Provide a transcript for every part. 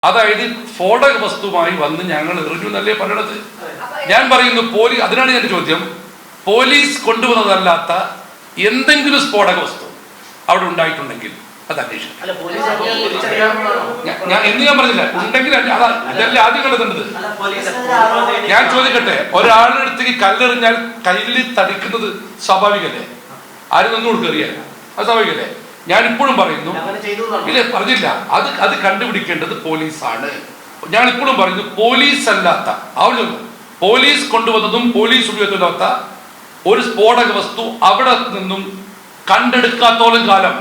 അതായത് സ്ഫോടക വസ്തുമായി വന്ന് ഞങ്ങൾ എറിഞ്ഞു എന്നല്ലേ പറയണത്. ഞാൻ പറയുന്നു പോലീസ്, അതിനാണ് എന്റെ ചോദ്യം, പോലീസ് കൊണ്ടുവന്നതല്ലാത്ത എന്തെങ്കിലും സ്ഫോടക വസ്തു അവിടെ ഉണ്ടായിട്ടുണ്ടെങ്കിൽ അത് അന്വേഷിക്കും. എന്ന് ഞാൻ പറഞ്ഞില്ല, ഉണ്ടെങ്കിൽ അതല്ല ആദ്യം കണ്ടെത്തേണ്ടത്. ഞാൻ ചോദിക്കട്ടെ, ഒരാളുടെ അടുത്തേക്ക് കല്ലെറിഞ്ഞാൽ കയ്യിൽ തടിക്കുന്നത് സ്വാഭാവികല്ലേ? ആരും ഒന്നും കൊടുക്കറിയാൻ അത് സ്വാഭാവികല്ലേ? ഞാൻ ഇപ്പോഴും പറയുന്നു, ഇല്ല പറഞ്ഞില്ല, അത് കണ്ടുപിടിക്കേണ്ടത് പോലീസാണ്. ഞാൻ ഇപ്പോഴും പറയുന്നു, പോലീസ് അല്ലാത്ത ആവശ്യം, പോലീസ് കൊണ്ടുവന്നതും പോലീസ് ഉപയോഗിക്കാത്ത ഒരു സ്ഫോടക വസ്തു അവിടെ നിന്നും കണ്ടെടുക്കാത്തോളം കാലം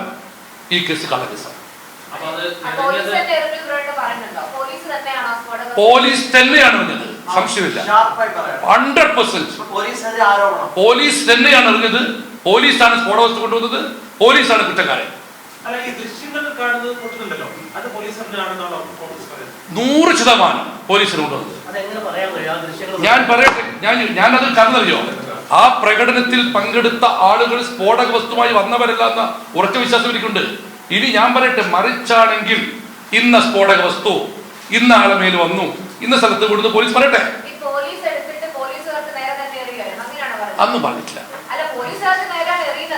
ഈ കേസ് കള്ളക്കേസാണ്. പോലീസ് തന്നെയാണ് പറഞ്ഞത്, സംശയമില്ല. 100% പോലീസ് തന്നെയാണ് അറിഞ്ഞത്. പോലീസാണ് സ്ഫോടക വസ്തു കൊണ്ടുവന്നത്, പോലീസാണ് കുറ്റക്കാരൻ. 100% പോലീസിന് കൊണ്ടുവന്നത്. ഞാൻ പറയട്ടെ, ഞാനത് കണ്ടറിയോ, ആ പ്രകടനത്തിൽ പങ്കെടുത്ത ആളുകൾ സ്ഫോടക വസ്തുമായി വന്നവരല്ല എന്ന ഉറച്ച വിശ്വാസം എനിക്കുണ്ട്. ഇനി ഞാൻ പറയട്ടെ, മറിച്ചാണെങ്കിൽ ഇന്ന സ്ഫോടക വസ്തു ഇന്ന ആളെ മേൽ വന്നു, ഇന്ന സ്ഥലത്ത് കൊടുത്ത് പോലീസ് പറയട്ടെ. അന്നും പറഞ്ഞിട്ടില്ല.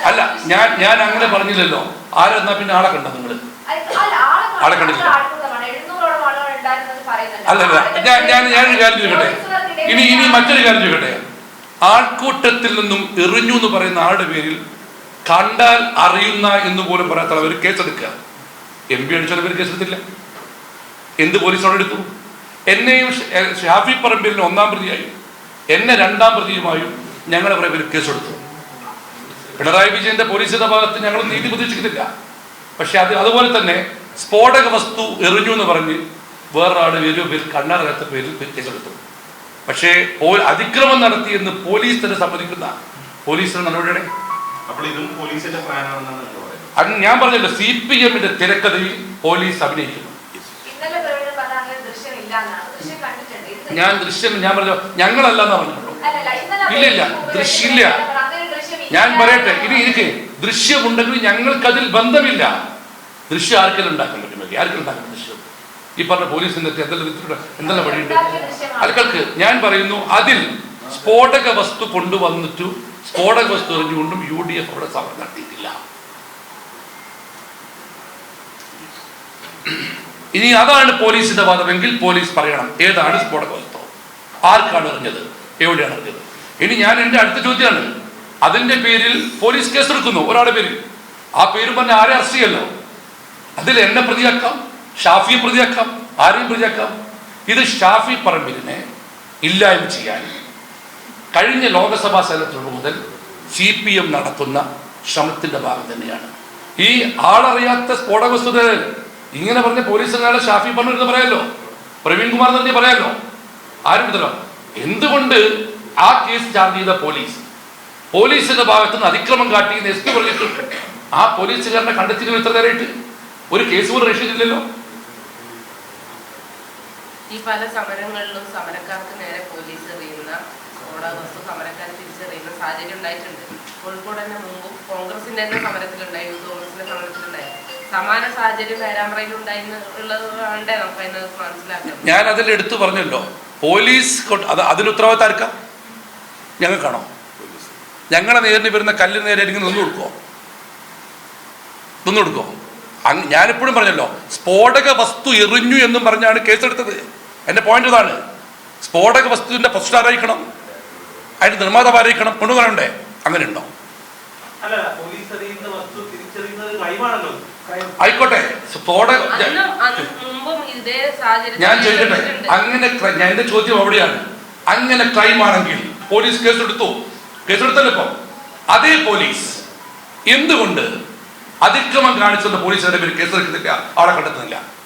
അല്ല, ഞാൻ അങ്ങനെ പറഞ്ഞില്ലല്ലോ. ആരെന്നാ പിന്നെ ആളെ കണ്ട നിങ്ങൾ? ആളെ കണ്ടില്ല. അല്ലല്ല, ഞാനൊരു കാര്യം ചോദിക്കട്ടെ, ഇനി മറ്റൊരു കാര്യം ചോദിക്കട്ടെ. ആൾക്കൂട്ടത്തിൽ നിന്നും എറിഞ്ഞു എന്ന് പറയുന്ന ആളുടെ പേരിൽ കണ്ടാൽ അറിയുന്ന എന്ന് പോലും പറയാത്തവർ കേസെടുക്കുക. MP അടിച്ചാൽ പേര് കേസെടുത്തില്ല. എന്ത് പോലീസോടെ എടുത്തു? എന്നെയും ഷാഫി പറമ്പിലിനെ 1-ാം പ്രതിയായും എന്നെ 2-ാം പ്രതിയുമായും ഞങ്ങളെ കുറെ പേര് കേസെടുത്തു. പിണറായി വിജയന്റെ പോലീസിന്റെ ഭാഗത്ത് ഞങ്ങൾ നീതി പ്രതീക്ഷിക്കുന്നില്ല. പക്ഷെ അതുപോലെ തന്നെ സ്ഫോടക വസ്തു എറിഞ്ഞു എന്ന് പറഞ്ഞ് വേറൊരാൾ പേര് കണ്ണാറകത്ത പേരിൽ കേസെടുത്തു. പക്ഷേ അതിക്രമം നടത്തിയെന്ന് പോലീസ് തന്നെ സമ്മതിക്കുന്ന പോലീസിന്റെ നടപടിയാണ്. ഞാൻ പറഞ്ഞല്ലോ, CPM-ന്റെ തിരക്കഥയിൽ പോലീസ് അഭിനയിക്കുന്നു. ഞാൻ പറഞ്ഞല്ലോ, ഞങ്ങളല്ലെന്നാ പറഞ്ഞുള്ളൂ. ഇല്ല, ദൃശ്യമില്ല. ഞാൻ പറയട്ടെ, എനിക്ക് ദൃശ്യമുണ്ടെങ്കിൽ ഞങ്ങൾക്കതിൽ ബന്ധമില്ല. ദൃശ്യം ആർക്കെല്ലാം ഉണ്ടാക്കാൻ പറ്റുമെങ്കിൽ ആർക്കെല്ലാം ഉണ്ടാക്കാൻ ദൃശ്യം? ഈ പറഞ്ഞ പോലീസിന്റെ എന്തെല്ലാം വഴിയുണ്ട് ആൾക്കാർക്ക്. ഞാൻ പറയുന്നു, അതിൽ സ്ഫോടക വസ്തു കൊണ്ടുവന്നിട്ടു സ്ഫോടക വസ്തു എറിഞ്ഞുകൊണ്ടും UDF അവിടെ സമരം നടത്തിയിട്ടില്ല. ഇനി അതാണ് പോലീസിന്റെ വാദമെങ്കിൽ പോലീസ് പറയണം, ഏതാണ് സ്ഫോടക വസ്തു, ആർക്കാണ് എറിഞ്ഞത്, എവിടെയാണ് എറിഞ്ഞത്. ഇനി ഞാൻ എൻ്റെ അടുത്ത ചോദ്യമാണ്, അതിന്റെ പേരിൽ പോലീസ് കേസെടുക്കുന്നു ഒരാളുടെ പേരിൽ, ആ പേര് പറഞ്ഞ ആരെ അറസ്റ്റ് ചെയ്യല്ലോ. അതിൽ എന്നെ പ്രതിയാക്കാം, ഷാഫിയെ പ്രതിയാക്കാം, ആരെയും പ്രതിയാക്കാം. ഇത് ഷാഫി പറമ്പിലിനെ ഇല്ലായ്മ ചെയ്യാൻ കഴിഞ്ഞ ലോകസഭാ സെലക്ടർ മുതൽ CPM നടത്തുന്ന ശ്രമത്തിന്റെ ഭാഗം തന്നെയാണ്. ഈ ആളറിയാത്ത സ്ഫോടക വസ്തുത ഇങ്ങനെ പറഞ്ഞ പോലീസുകാരെ ഷാഫി പറഞ്ഞിരുന്ന് പറയാമല്ലോ, പ്രവീൺ കുമാർ തന്നെ പറയാമല്ലോ, ആരും ഇതല്ലോ. എന്തുകൊണ്ട് ആ കേസ് ചാർജ് ചെയ്ത പോലീസിന്റെ ഭാഗത്ത് നിന്ന് അതിക്രമം കാട്ടി SP പറഞ്ഞിട്ടുണ്ട്. ആ പോലീസുകാരനെ കണ്ടെത്തിയിരുന്നു ഇത്ര നേരമായിട്ട് ഒരു കേസ് പോലും രജിസ്റ്റർ ചെയ്തില്ലല്ലോ. ഈ പല സമരങ്ങളിലും സമരക്കാർക്ക് നേരെ പോലീസ് എറിയുന്ന സ്ഫോടക വസ്തു സമരക്കാർ തിരിച്ചറിയുന്ന സാഹചര്യം ഉണ്ടായിട്ടുണ്ട്. കോഴിക്കോട് തന്നെ മുമ്പ് കോൺഗ്രസിന്റെ തന്നെ സമരത്തിലുണ്ടായി, യൂത്ത് കോൺഗ്രസിന്റെ സമരത്തിലുണ്ടായി. സമാന സാഹചര്യം പേരാമ്പ്രയിൽ ഉണ്ടായിരുന്നുള്ളത് വേണ്ടേ നമുക്ക് അതിന് മനസ്സിലാക്കാം. ഞാൻ അതിൽ എടുത്തു പറഞ്ഞല്ലോ, പോലീസ് അതിന് ഉത്തരവാദിത്തം ആർക്കാം? ഞങ്ങൾക്കാണോ? ഞങ്ങളെ നേരിന് വരുന്ന കല്ലിന് നേരെ ആയിരിക്കും നിന്ന് കൊടുക്കുമോ? ഞാനിപ്പോഴും പറഞ്ഞല്ലോ, സ്ഫോടക വസ്തു എറിഞ്ഞു എന്നും പറഞ്ഞാണ് കേസെടുത്തത്. എൻ്റെ പോയിന്റ് ഇതാണ്, സ്ഫോടക വസ്തുവിന്റെ ഫസ്റ്റ് ആരായിരിക്കണം, അതിന്റെ നിർമ്മാതാവ് ആരായിരിക്കണം, കൊണ്ടുപോകണ്ടേ? അങ്ങനെ ഉണ്ടോ? ആയിക്കോട്ടെ, ഞാൻ ചോദിക്കട്ടെ, അങ്ങനെ എന്റെ ചോദ്യം അവിടെയാണ്. അങ്ങനെ ക്രൈം ആണെങ്കിൽ പോലീസ് കേസെടുത്തല്ലോ. ഇപ്പം അതേ പോലീസ് എന്തുകൊണ്ട് അതിക്രമം കാണിച്ചുള്ള പോലീസിന്റെ പേര് കേസെടുക്കുന്നില്ല, അവിടെ കണ്ടെത്തുന്നില്ല?